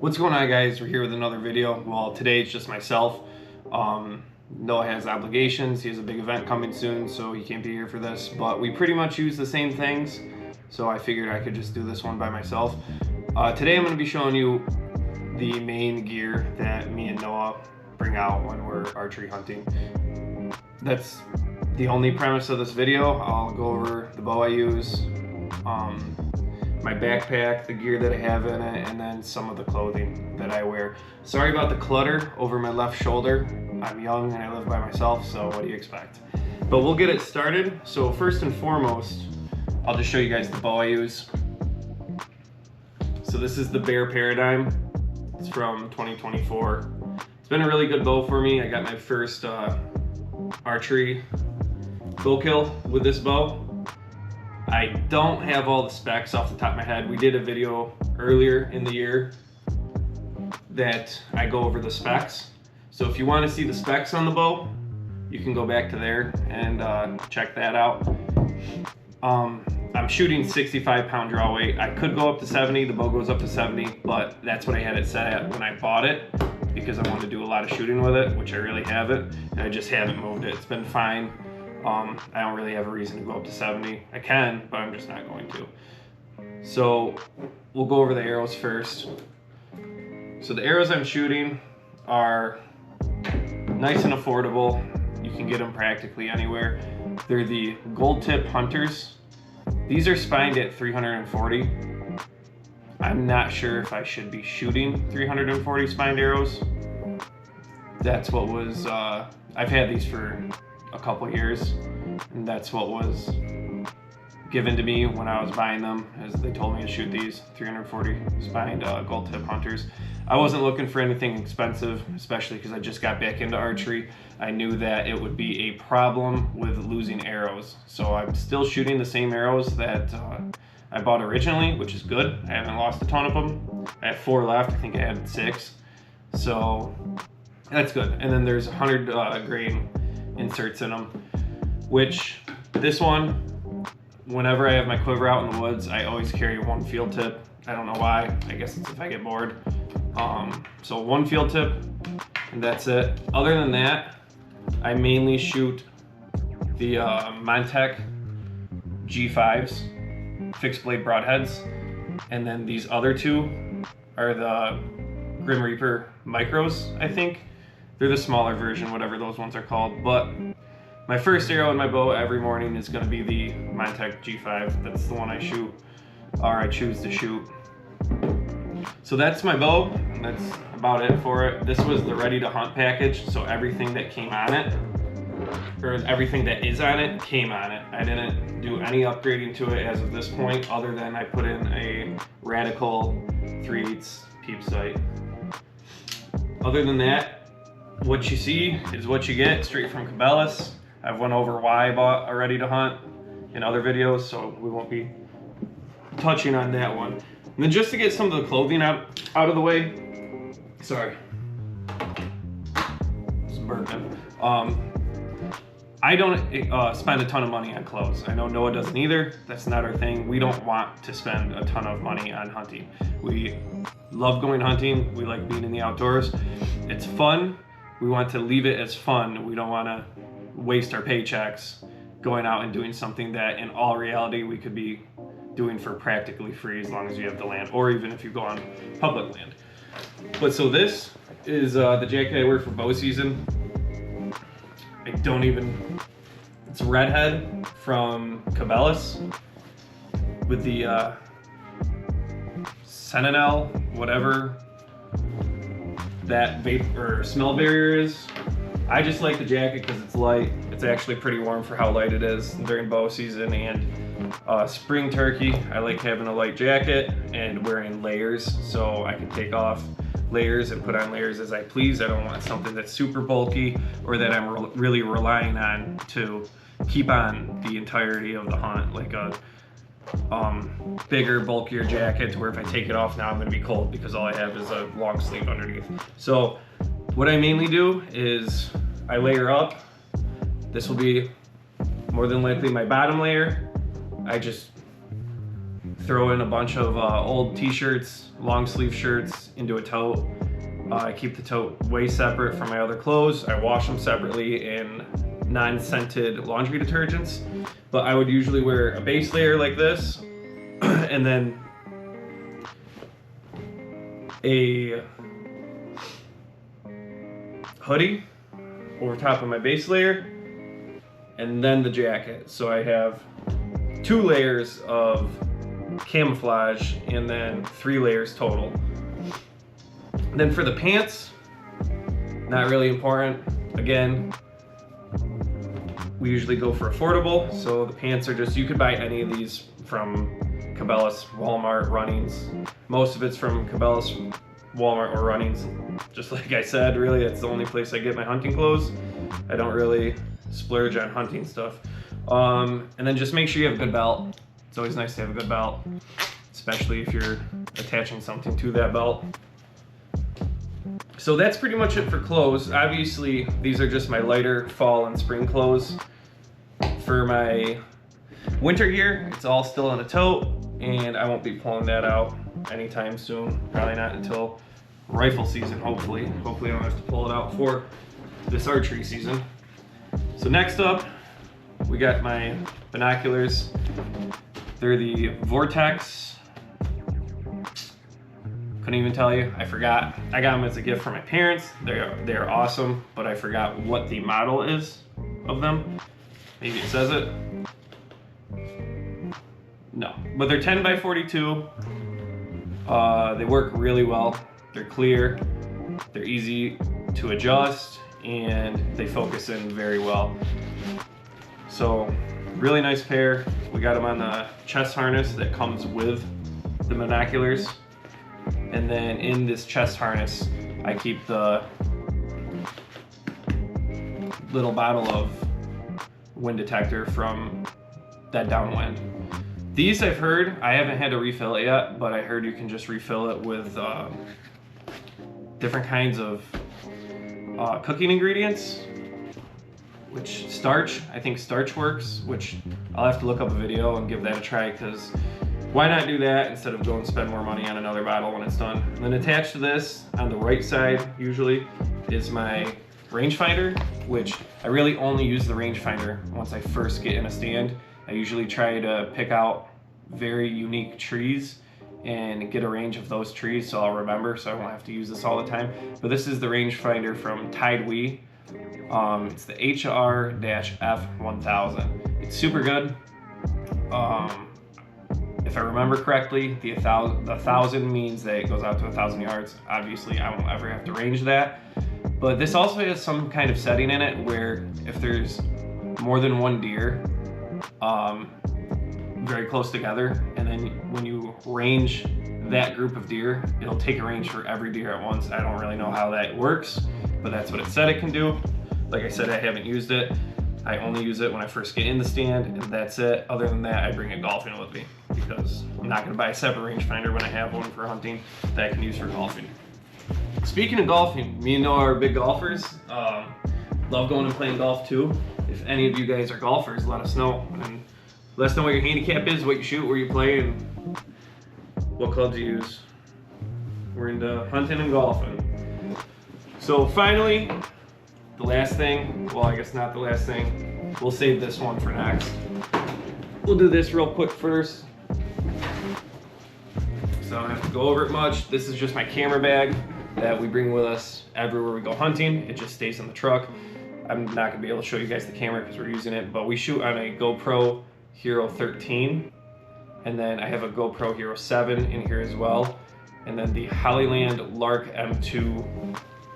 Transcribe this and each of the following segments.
What's going on, guys? We're here with another video. Well, today it's just myself. Noah has obligations. He has a big event coming soon, so he can't be here for this, but we pretty much use the same things, so I figured I could just do this one by myself. Today I'm going to be showing you the main gear that me and Noah bring out when we're archery hunting. That's the only premise of this video. I'll go over the bow I use, my backpack, the gear that I have in it, and then some of the clothing that I wear. Sorry about the clutter over my left shoulder. I'm young and I live by myself, so what do you expect? But we'll get it started. So first and foremost, I'll just show you guys the bow I use. So this is the Bear Paradigm. It's from 2024. It's been a really good bow for me. I got my first archery bow kill with this bow. I don't have all the specs off the top of my head. We did a video earlier in the year that I go over the specs. So if you want to see the specs on the bow, you can go back to there and check that out. I'm shooting 65-pound draw weight. I could go up to 70, the bow goes up to 70, but that's what I had it set at when I bought it because I wanted to do a lot of shooting with it, which I really haven't, and I just haven't moved it. It's been fine. I don't really have a reason to go up to 70. I can, but I'm just not going to. So we'll go over the arrows first. So the arrows I'm shooting are nice and affordable. You can get them practically anywhere. They're the Gold Tip Hunters. These are spined at 340. I'm not sure if I should be shooting 340 spined arrows. That's what was, I've had these for a couple years, and that's what was given to me when I was buying them, as they told me to shoot these 340 spined Gold Tip Hunters. I wasn't looking for anything expensive, especially because I just got back into archery. I knew that it would be a problem with losing arrows, so I'm still shooting the same arrows that I bought originally, which is good. I haven't lost a ton of them. I have 4 left. I think I had 6, so that's good. And then there's 100 grain inserts in them, which this one, whenever I have my quiver out in the woods, I always carry 1 field tip. I don't know why. I guess it's if I get bored. So 1 field tip, and that's it. Other than that, I mainly shoot the Montech G5s, fixed blade broadheads, and then these other 2 are the Grim Reaper Micros, I think. They're the smaller version, whatever those ones are called. But my first arrow in my bow every morning is going to be the Montech G5. That's the one I shoot, or I choose to shoot. So that's my bow. That's about it for it. This was the ready to hunt package, so everything that came on it, or everything that is on it, came on it. I didn't do any upgrading to it as of this point, other than I put in a Radical 3/8 peep sight. Other than that, what you see is what you get, straight from Cabela's. I've went over why I bought a ready to hunt in other videos, so we won't be touching on that one. And then just to get some of the clothing out of the way, sorry, just burping. I don't spend a ton of money on clothes. I know Noah doesn't either. That's not our thing. We don't want to spend a ton of money on hunting. We love going hunting. We like being in the outdoors. It's fun. We want to leave it as fun. We don't want to waste our paychecks going out and doing something that in all reality we could be doing for practically free, as long as you have the land, or even if you go on public land. But so this is the jacket I wear for bow season. It's Redhead from Cabela's with the Sentinel, whatever that vapor or smell barrier is. I just like the jacket because it's light. It's actually pretty warm for how light it is during bow season, and spring turkey, I like having a light jacket and wearing layers, so I can take off layers and put on layers as I please. I don't want something that's super bulky or that I'm really relying on to keep on the entirety of the hunt, like a bigger, bulkier jacket to where if I take it off now I'm going to be cold because all I have is a long sleeve underneath. So what I mainly do is I layer up. This will be more than likely my bottom layer. I just throw in a bunch of old t-shirts, long sleeve shirts into a tote. I keep the tote way separate from my other clothes. I wash them separately in non-scented laundry detergents, but I would usually wear a base layer like this and then a hoodie over top of my base layer, and then the jacket. So I have 2 layers of camouflage and then 3 layers total. Then for the pants, not really important. Again, we usually go for affordable, so the pants are just, you could buy any of these from Cabela's, Walmart, Runnings. Most of it's from Cabela's, Walmart, or Runnings. Just like I said, really, it's the only place I get my hunting clothes. I don't really splurge on hunting stuff. And then just make sure you have a good belt. It's always nice to have a good belt, especially if you're attaching something to that belt. So that's pretty much it for clothes. Obviously, these are just my lighter fall and spring clothes. For my winter gear, it's all still in a tote, and I won't be pulling that out anytime soon. Probably not until rifle season, hopefully. Hopefully I don't have to pull it out for this archery season. So next up, we got my binoculars. They're the Vortex. Couldn't even tell you, I forgot. I got them as a gift from my parents. They're awesome, but I forgot what the model is of them. Maybe it says it. No, but they're 10 by 42. They work really well. They're clear, they're easy to adjust, and they focus in very well. So, really nice pair. We got them on the chest harness that comes with the binoculars. And then in this chest harness, I keep the little bottle of wind detector from that downwind. These I've heard, I haven't had to refill it yet, but I heard you can just refill it with different kinds of cooking ingredients, which starch, I think starch works, which I'll have to look up a video and give that a try, because why not do that instead of go and spend more money on another bottle when it's done. And then attached to this, on the right side usually, is my rangefinder, which I really only use the rangefinder once I first get in a stand. I usually try to pick out very unique trees and get a range of those trees so I'll remember, so I won't have to use this all the time. But this is the rangefinder from Tide We. It's the HR-F1000. It's super good. If I remember correctly, the 1,000 means that it goes out to 1,000 yards. Obviously, I won't ever have to range that. But this also has some kind of setting in it where if there's more than one deer very close together, and then when you range that group of deer, it'll take a range for every deer at once. I don't really know how that works, but that's what it said it can do. Like I said, I haven't used it. I only use it when I first get in the stand, and that's it. Other than that, I bring a golfing with me because I'm not going to buy a separate rangefinder when I have one for hunting that I can use for golfing. Speaking of golfing, me and Noah are big golfers. Love going and playing golf too. If any of you guys are golfers, let us know. And let us know what your handicap is, what you shoot, where you play, and what clubs you use. We're into hunting and golfing. So finally, the last thing, well, I guess not the last thing, we'll save this one for next. We'll do this real quick first, so I don't have to go over it much. This is just my camera bag that we bring with us everywhere we go hunting. It just stays in the truck. I'm not gonna be able to show you guys the camera because we're using it, but we shoot on a GoPro Hero 13, and then I have a GoPro Hero 7 in here as well, and then the Hollyland Lark M2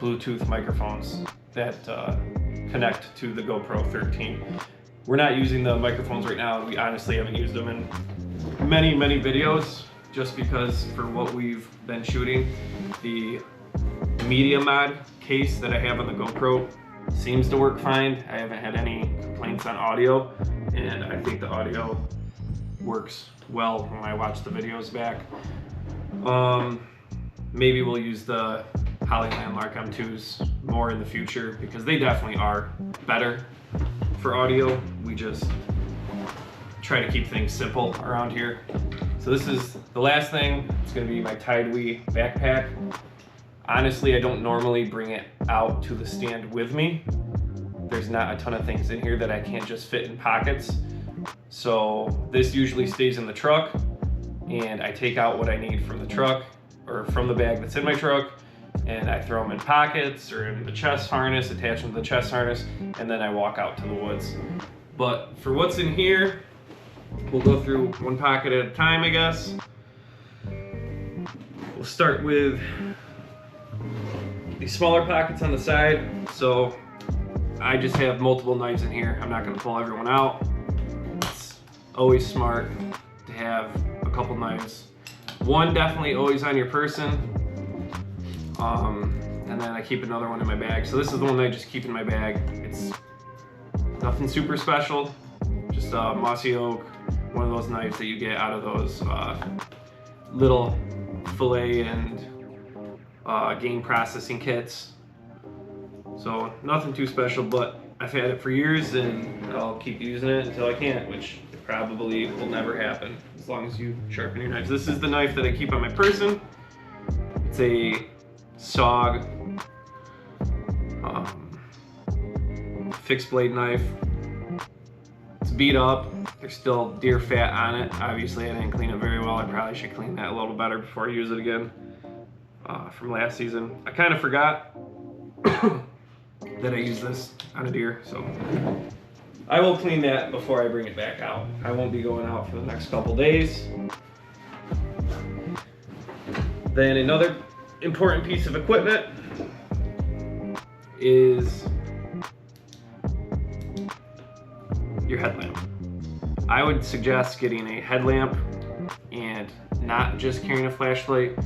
Bluetooth microphones that connect to the GoPro 13. We're not using the microphones right now. We honestly haven't used them in many, many videos, just because for what we've been shooting, the media mod case that I have on the GoPro seems to work fine. I haven't had any complaints on audio, and I think the audio works well when I watch the videos back. Maybe we'll use the Hollyland Lark M2s more in the future because they definitely are better for audio. We just try to keep things simple around here. So this is the last thing. It's gonna be my Tidewee backpack. Honestly, I don't normally bring it out to the stand with me. There's not a ton of things in here that I can't just fit in pockets. So this usually stays in the truck, and I take out what I need from the truck or from the bag that's in my truck, and I throw them in pockets or in the chest harness, attach them to the chest harness, and then I walk out to the woods. But for what's in here, we'll go through one pocket at a time, I guess. We'll start with these smaller pockets on the side. So I just have multiple knives in here. I'm not gonna pull everyone out. It's always smart to have a couple knives. One definitely always on your person. And then I keep another one in my bag. So this is the one that I just keep in my bag. It's nothing super special, just mossy oak, one of those knives that you get out of those little fillet and game processing kits. So nothing too special, but I've had it for years and I'll keep using it until I can't, which probably will never happen as long as you sharpen your knives. This is the knife that I keep on my person. It's a SOG fixed blade knife. It's beat up. There's still deer fat on it. Obviously I didn't clean it very well. I probably should clean that a little better before I use it again from last season. I kind of forgot that I used this on a deer, so I will clean that before I bring it back out. I won't be going out for the next couple days. Then another important piece of equipment is your headlamp. I would suggest getting a headlamp and not just carrying a flashlight,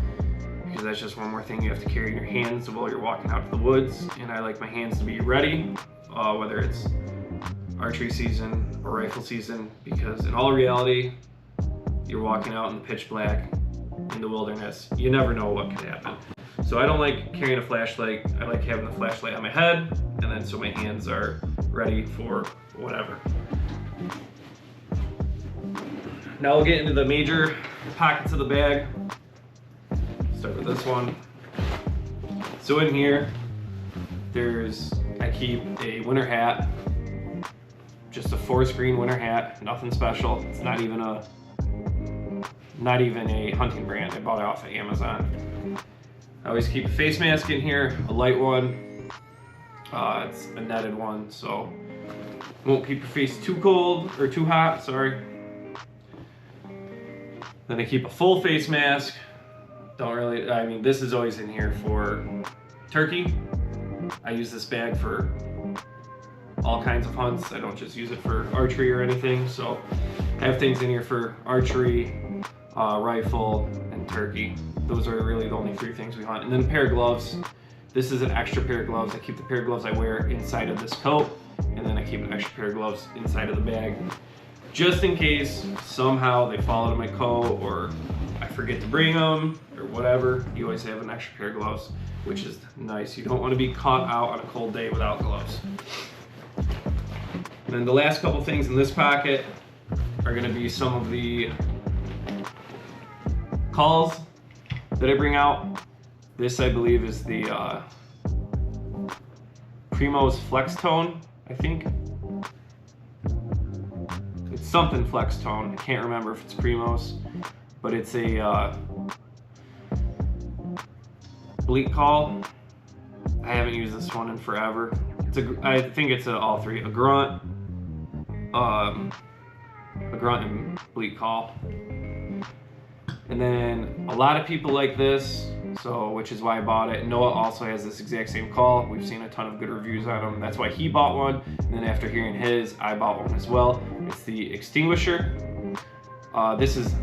because that's just one more thing you have to carry in your hands while you're walking out to the woods. And I like my hands to be ready, whether it's archery season or rifle season, because in all reality, you're walking out in the pitch black in the wilderness. You never know what could happen. So I don't like carrying a flashlight. I like having the flashlight on my head, and then so my hands are ready for whatever. Now we'll get into the major pockets of the bag. Start with this one. So in here, I keep a winter hat, just a forest green winter hat, nothing special. It's not even a hunting brand. I bought it off of Amazon. I always keep a face mask in here, a light one. It's a netted one, so won't keep your face too cold or too hot, sorry. Then I keep a full face mask. This is always in here for turkey. I use this bag for all kinds of hunts. I don't just use it for archery or anything. So I have things in here for archery, rifle, and turkey. Those are really the only three things we hunt. And then a pair of gloves. This is an extra pair of gloves. I keep the pair of gloves I wear inside of this coat, and then I keep an extra pair of gloves inside of the bag, just in case somehow they fall out of my coat or I forget to bring them or whatever. You always have an extra pair of gloves, which is nice. You don't want to be caught out on a cold day without gloves. And then the last couple things in this pocket are going to be some of the calls that I bring out. This, I believe, is the Primo's Flex Tone, I think. It's something Flex Tone. I can't remember if it's Primo's, but it's a bleat call. I haven't used this one in forever. I think it's all three: a grunt and bleat call. And then a lot of people like this, which is why I bought it. Noah also has this exact same call. We've seen a ton of good reviews on him. That's why he bought one. And then after hearing his, I bought one as well. It's the Extinguisher. This is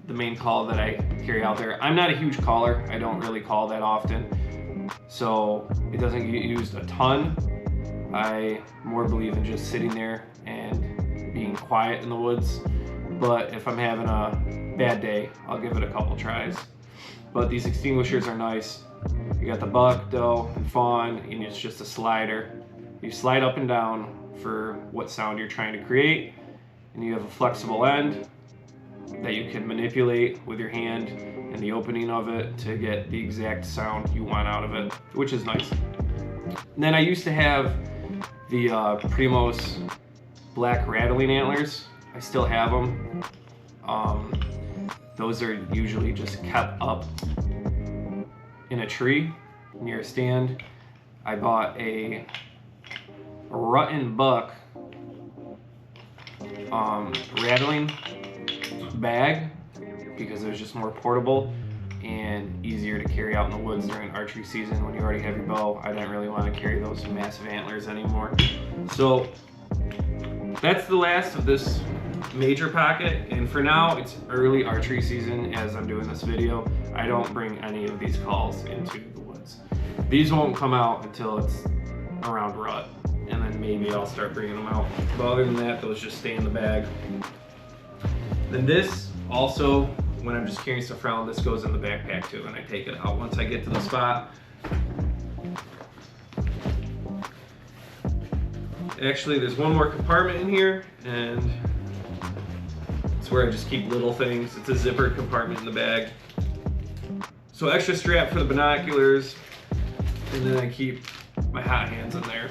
the main call that I carry out there. I'm not a huge caller. I don't really call that often, so it doesn't get used a ton. I more believe in just sitting there and being quiet in the woods. But if I'm having a bad day, I'll give it a couple tries. But these extinguishers are nice. You got the buck, doe, and fawn, and it's just a slider. You slide up and down for what sound you're trying to create, and you have a flexible end. that you can manipulate with your hand and the opening of it to get the exact sound you want out of it, which is nice. And then I used to have the Primos black rattling antlers. I still have them. Those are usually just kept up in a tree near a stand. I bought a Rut and Buck rattling bag because it was just more portable and easier to carry out in the woods during archery season when you already have your bow. I didn't really want to carry those massive antlers anymore. So that's the last of this major pocket, and for now it's early archery season as I'm doing this video. I don't bring any of these calls into the woods. These won't come out until it's around rut, and then maybe I'll start bringing them out. But other than that, those just stay in the bag. Then this also, when I'm just carrying stuff around, this goes in the backpack too, and I take it out once I get to the spot. Actually, there's one more compartment in here, and it's where I just keep little things. It's a zippered compartment in the bag. So extra strap for the binoculars, and then I keep my hot hands in there.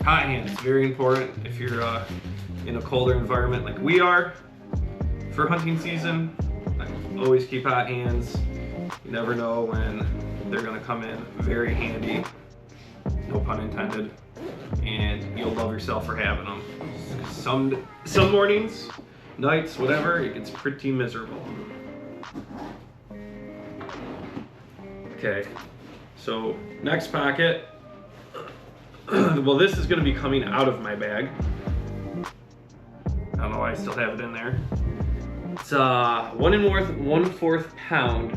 Hot hands, very important if you're in a colder environment like we are for hunting season. I always keep hot hands. You never know when they're gonna come in very handy, no pun intended, and you'll love yourself for having them. Some mornings, nights, whatever, it gets pretty miserable. Okay, so next pocket. Well, this is gonna be coming out of my bag. I don't know why I still have it in there. It's 1 1/4 pound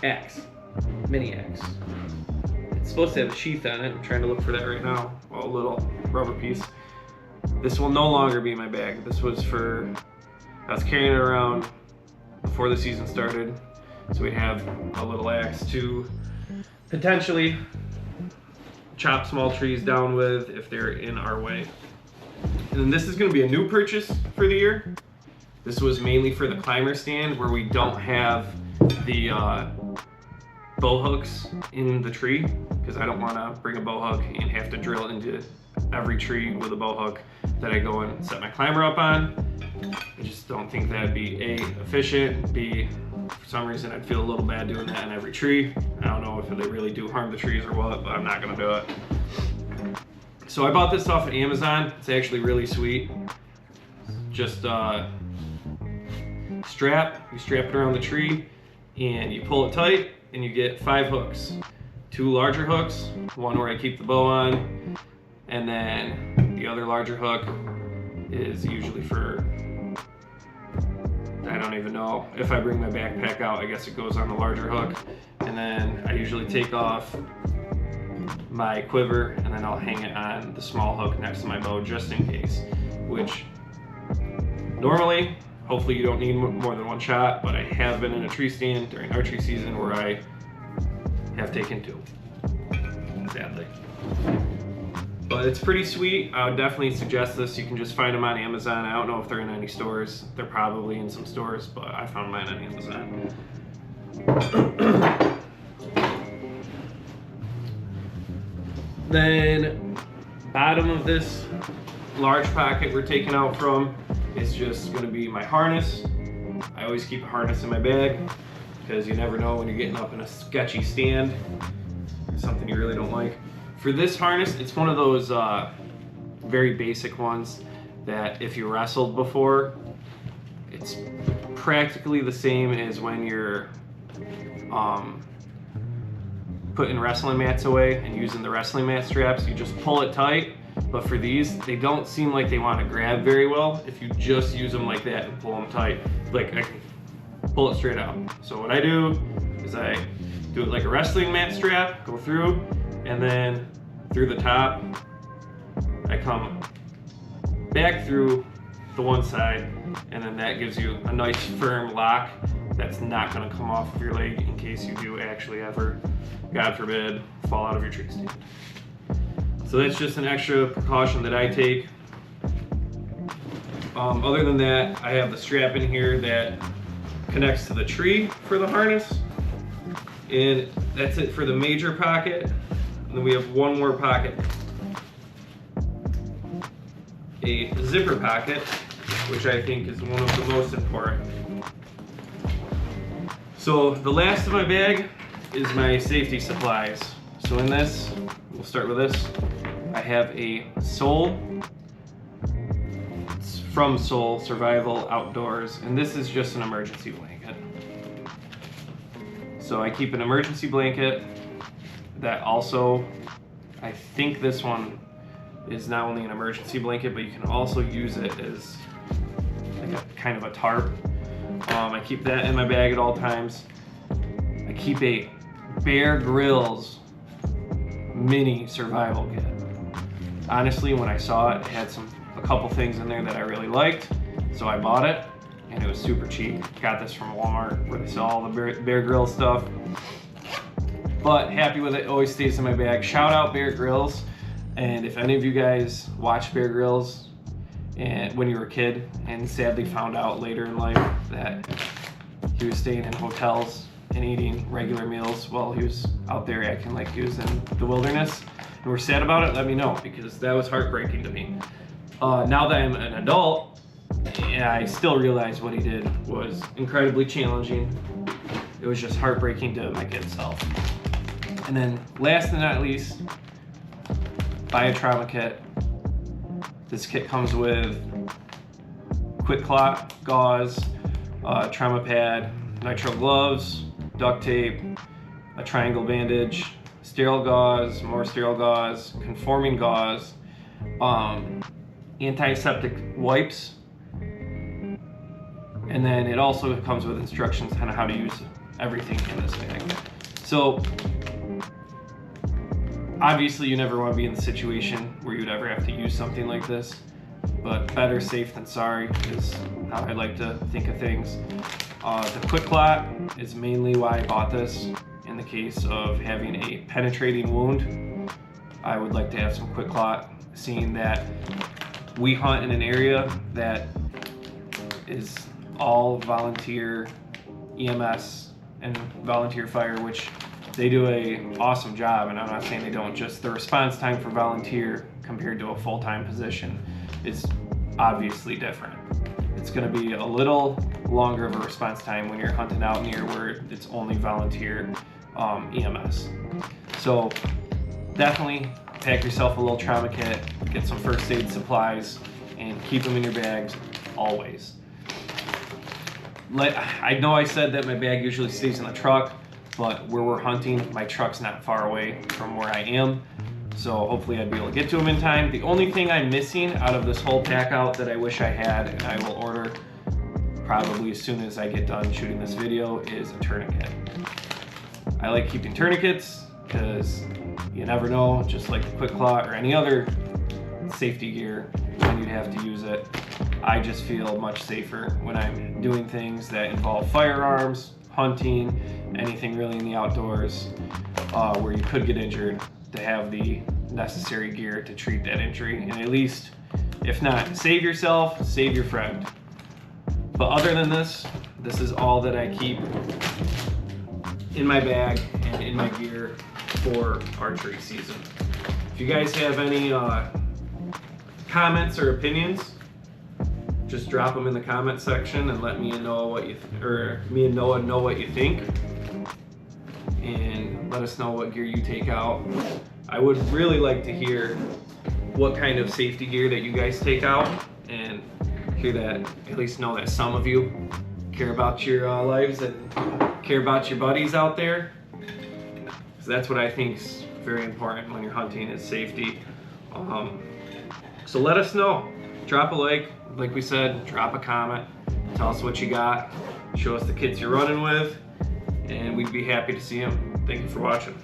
axe, mini axe. It's supposed to have a sheath on it. I'm trying to look for that right now. Well, a little rubber piece. This will no longer be in my bag. This was for, I was carrying it around before the season started. So we have a little axe to potentially chop small trees down with if they're in our way. And then this is going to be a new purchase for the year. This was mainly for the climber stand where we don't have the bow hooks in the tree, because I don't want to bring a bow hook and have to drill into every tree with a bow hook that I go and set my climber up on. I just don't think that'd be A, efficient, B, for some reason I'd feel a little bad doing that in every tree. I don't know if they really do harm the trees or what, but I'm not gonna do it. So I bought this off of Amazon. It's actually really sweet. Just you strap it around the tree and you pull it tight and you get 5 hooks. 2 larger hooks, one where I keep the bow on, and then the other larger hook is usually for, I don't even know. If I bring my backpack out, I guess it goes on the larger hook. And then I usually take off my quiver and then I'll hang it on the small hook next to my bow just in case. Which normally, hopefully you don't need more than 1 shot, but I have been in a tree stand during archery season where I have taken 2, sadly. But it's pretty sweet. I would definitely suggest this. You can just find them on Amazon. I don't know if they're in any stores. They're probably in some stores, but I found mine on Amazon. Then, bottom of this large pocket we're taking out from is just gonna be my harness. I always keep a harness in my bag because you never know when you're getting up in a sketchy stand, something you really don't like. For this harness, it's one of those very basic ones that if you wrestled before, it's practically the same as when you're putting wrestling mats away and using the wrestling mat straps. You just pull it tight, but for these, they don't seem like they want to grab very well if you just use them like that and pull them tight. Like I can pull it straight out. So what I do is I do it like a wrestling mat strap, go through, and then through the top, I come back through the one side, and then that gives you a nice firm lock that's not gonna come off of your leg in case you do actually ever, God forbid, fall out of your tree stand. So that's just an extra precaution that I take. Other than that, I have the strap in here that connects to the tree for the harness. And that's it for the major pocket. And then we have one more pocket. A zipper pocket, which I think is one of the most important. So the last of my bag is my safety supplies. So in this, we'll start with this. I have a Soul, it's from Soul Survival Outdoors, and this is just an emergency blanket. So I keep an emergency blanket that also, I think this one is not only an emergency blanket, but you can also use it as like a kind of a tarp. I keep that in my bag at all times. I keep a Bear Grylls mini survival kit. Honestly, when I saw it, it had a couple things in there that I really liked, so I bought it, and it was super cheap. Got this from Walmart, where they sell all the Bear Grylls stuff. But happy with it, always stays in my bag. Shout out Bear Grylls, and if any of you guys watched Bear Grylls and when you were a kid and sadly found out later in life that he was staying in hotels and eating regular meals while he was out there acting like he was in the wilderness, and we're sad about it, let me know, because that was heartbreaking to me. Now that I'm an adult, I still realize what he did was incredibly challenging. It was just heartbreaking to my kid's self. And then last but not least, buy a trauma kit. This kit comes with quick clot gauze, trauma pad, nitrile gloves, duct tape, a triangle bandage, sterile gauze, more sterile gauze, conforming gauze, antiseptic wipes, and then it also comes with instructions on how to use everything in this bag. So obviously you never want to be in the situation where you'd ever have to use something like this, but better safe than sorry is how I like to think of things. The quick clot is mainly why I bought this. In the case of having a penetrating wound, I would like to have some quick clot, seeing that we hunt in an area that is all volunteer EMS and volunteer fire, which they do an awesome job, and I'm not saying they don't, just the response time for volunteer compared to a full-time position is obviously different. It's going to be a little longer of a response time when you're hunting out near where it's only volunteer EMS. So definitely pack yourself a little trauma kit, get some first aid supplies, and keep them in your bags always. I know I said that my bag usually stays in the truck, but where we're hunting, my truck's not far away from where I am, so hopefully I'd be able to get to them in time. The only thing I'm missing out of this whole pack out that I wish I had, and I will order probably as soon as I get done shooting this video, is a tourniquet. I like keeping tourniquets because you never know, just like the quick clot or any other safety gear, when you'd have to use it. I just feel much safer when I'm doing things that involve firearms, hunting, anything really in the outdoors where you could get injured, to have the necessary gear to treat that injury, and at least, if not save yourself, save your friend. But other than this is all that I keep in my bag and in my gear for archery season. If you guys have any comments or opinions, just drop them in the comment section and let me and Noah what you know what you think, and let us know what gear you take out. I would really like to hear what kind of safety gear that you guys take out, and hear that, at least know that some of you care about your lives and care about your buddies out there, because that's what I think is very important when you're hunting, is safety. So let us know. Drop a like we said, drop a comment, tell us what you got, show us the kits you're running with, and we'd be happy to see them. Thank you for watching.